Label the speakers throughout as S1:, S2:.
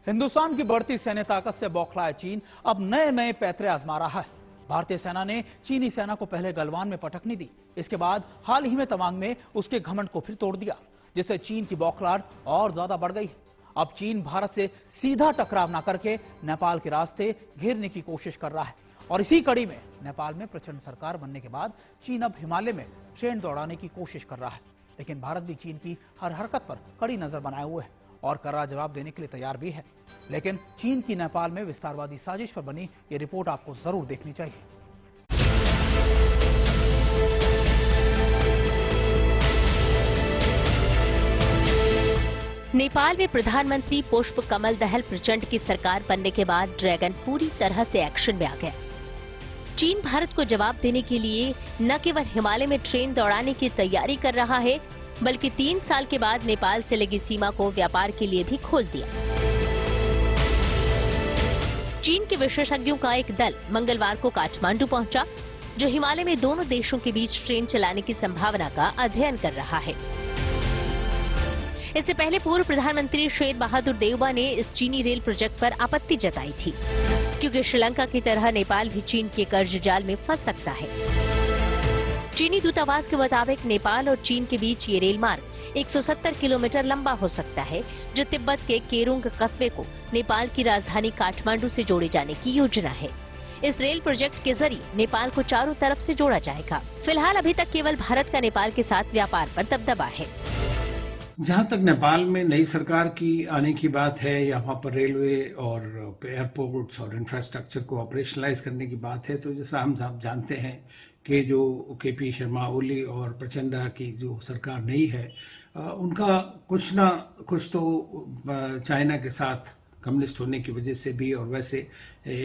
S1: हिंदुस्तान की बढ़ती सैन्य ताकत से बौखलाया चीन अब नए नए पैतरे आजमा रहा है। भारतीय सेना ने चीनी सेना को पहले गलवान में पटकनी दी, इसके बाद हाल ही में तवांग में उसके घमंड को फिर तोड़ दिया, जिससे चीन की बौखलाहट और ज्यादा बढ़ गई है। अब चीन भारत से सीधा टकराव न करके नेपाल के रास्ते घेरने की कोशिश कर रहा है और इसी कड़ी में नेपाल में प्रचंड सरकार बनने के बाद चीन अब हिमालय में ट्रेन दौड़ाने की कोशिश कर रहा है। लेकिन भारत भी चीन की हर हरकत पर कड़ी नजर बनाए हुए है और करारा जवाब देने के लिए तैयार भी है। लेकिन चीन की नेपाल में विस्तारवादी साजिश पर बनी ये रिपोर्ट आपको जरूर देखनी चाहिए।
S2: नेपाल में प्रधानमंत्री पुष्प कमल दहल प्रचंड की सरकार बनने के बाद ड्रैगन पूरी तरह से एक्शन में आ गया। चीन भारत को जवाब देने के लिए न केवल हिमालय में ट्रेन दौड़ाने की तैयारी कर रहा है, बल्कि 3 साल के बाद नेपाल से लगी सीमा को व्यापार के लिए भी खोल दिया। चीन के विशेषज्ञों का एक दल मंगलवार को काठमांडू पहुंचा, जो हिमालय में दोनों देशों के बीच ट्रेन चलाने की संभावना का अध्ययन कर रहा है। इससे पहले पूर्व प्रधानमंत्री शेर बहादुर देउबा ने इस चीनी रेल प्रोजेक्ट पर आपत्ति जताई थी, क्योंकि श्रीलंका की तरह नेपाल भी चीन के कर्ज जाल में फंस सकता है। चीनी दूतावास के मुताबिक नेपाल और चीन के बीच ये रेल मार्ग 170 किलोमीटर लंबा हो सकता है, जो तिब्बत के केरुंग कस्बे को नेपाल की राजधानी काठमांडू से जोड़े जाने की योजना है। इस रेल प्रोजेक्ट के जरिए नेपाल को चारों तरफ से जोड़ा जाएगा। फिलहाल अभी तक केवल भारत का नेपाल के साथ व्यापार पर दबदबा है।
S3: जहां तक नेपाल में नई सरकार की आने की बात है या वहां पर रेलवे और एयरपोर्ट्स और इंफ्रास्ट्रक्चर को ऑपरेशनलाइज करने की बात है, तो जैसा हम सब जानते हैं कि जो केपी शर्मा ओली और प्रचंडा की जो सरकार नई है, उनका कुछ ना कुछ तो चाइना के साथ कम्युनिस्ट होने की वजह से भी और वैसे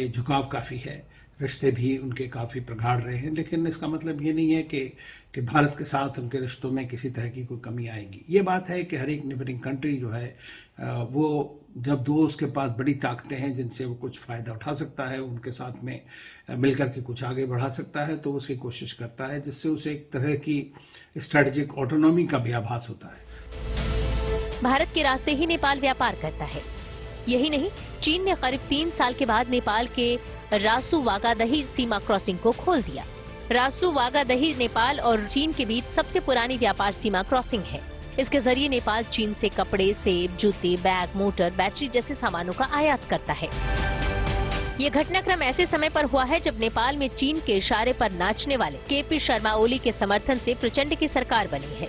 S3: झुकाव काफी है, रिश्ते भी उनके काफी प्रगाढ़ रहे हैं। लेकिन इसका मतलब ये नहीं है कि भारत के साथ उनके रिश्तों में किसी तरह की कोई कमी आएगी। ये बात है कि हर एक नेबरिंग कंट्री जो है वो जब दो उसके पास बड़ी ताकतें हैं जिनसे वो कुछ फायदा उठा सकता है, उनके साथ में मिलकर के कुछ आगे बढ़ा सकता है, तो उसकी कोशिश करता है, जिससे उसे एक तरह की स्ट्रेटेजिक ऑटोनॉमी का भी आभास होता है।
S2: भारत के रास्ते ही नेपाल व्यापार करता है। यही नहीं, चीन ने करीब 3 साल के बाद नेपाल के रासु वागादही सीमा क्रॉसिंग को खोल दिया। रासु वागादही नेपाल और चीन के बीच सबसे पुरानी व्यापार सीमा क्रॉसिंग है। इसके जरिए नेपाल चीन से कपड़े, सेब, जूते, बैग, मोटर, बैटरी जैसे सामानों का आयात करता है। ये घटनाक्रम ऐसे समय पर हुआ है जब नेपाल में चीन के इशारे पर नाचने वाले केपी शर्मा ओली के समर्थन से प्रचंड की सरकार बनी है।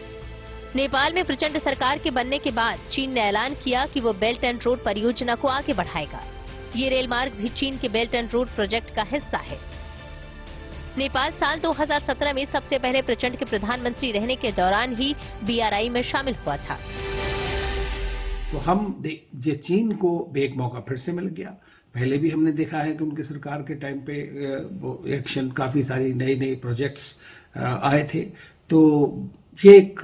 S2: नेपाल में प्रचंड सरकार के बनने के बाद चीन ने ऐलान किया कि वो बेल्ट एंड रोड परियोजना को आगे बढ़ाएगा। ये रेल मार्ग भी चीन के बेल्ट एंड रोड प्रोजेक्ट का हिस्सा है। नेपाल साल 2017 में सबसे पहले प्रचंड के प्रधानमंत्री रहने के दौरान ही BRI में शामिल हुआ था।
S3: तो ये चीन को एक मौका फिर से मिल गया। पहले भी हमने देखा है कि उनकी सरकार के टाइम पे एक्शन काफी सारी नए प्रोजेक्ट्स आए थे। तो ये एक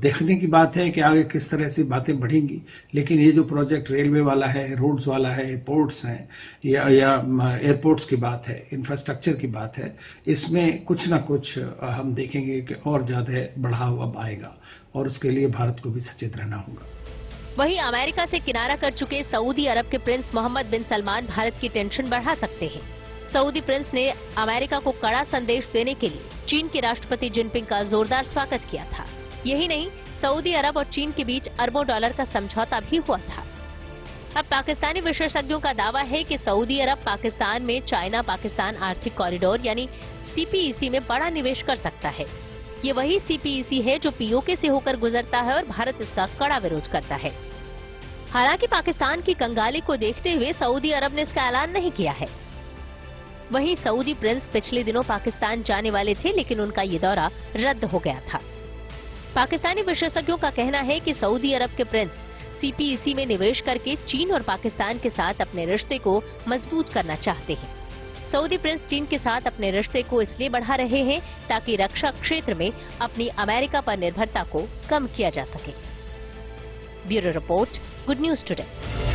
S3: देखने की बात है कि आगे किस तरह से बातें बढ़ेंगी। लेकिन ये जो प्रोजेक्ट रेलवे वाला है, रोड्स वाला है, पोर्ट्स हैं या एयरपोर्ट्स की बात है, इंफ्रास्ट्रक्चर की बात है, इसमें कुछ ना कुछ हम देखेंगे कि और ज्यादा बढ़ाव अब आएगा और उसके लिए भारत को भी सचेत रहना होगा।
S2: वहीं अमेरिका से किनारा कर चुके सऊदी अरब के प्रिंस मोहम्मद बिन सलमान भारत की टेंशन बढ़ा सकते हैं। सऊदी प्रिंस ने अमेरिका को कड़ा संदेश देने के लिए चीन के राष्ट्रपति जिनपिंग का जोरदार स्वागत किया था। यही नहीं, सऊदी अरब और चीन के बीच अरबों डॉलर का समझौता भी हुआ था। अब पाकिस्तानी विशेषज्ञों का दावा है कि सऊदी अरब पाकिस्तान में चाइना पाकिस्तान आर्थिक कॉरिडोर यानी CPEC में बड़ा निवेश कर सकता है। ये वही CPEC है जो POK से होकर गुजरता है और भारत इसका कड़ा विरोध करता है। हालांकि पाकिस्तान की कंगाली को देखते हुए सऊदी अरब ने इसका ऐलान नहीं किया है। वहीं सऊदी प्रिंस पिछले दिनों पाकिस्तान जाने वाले थे, लेकिन उनका ये दौरा रद्द हो गया था। पाकिस्तानी विशेषज्ञों का कहना है कि सऊदी अरब के प्रिंस CPEC में निवेश करके चीन और पाकिस्तान के साथ अपने रिश्ते को मजबूत करना चाहते हैं। सऊदी प्रिंस चीन के साथ अपने रिश्ते को इसलिए बढ़ा रहे हैं ताकि रक्षा क्षेत्र में अपनी अमेरिका पर निर्भरता को कम किया जा सके। Bureau report, good news today.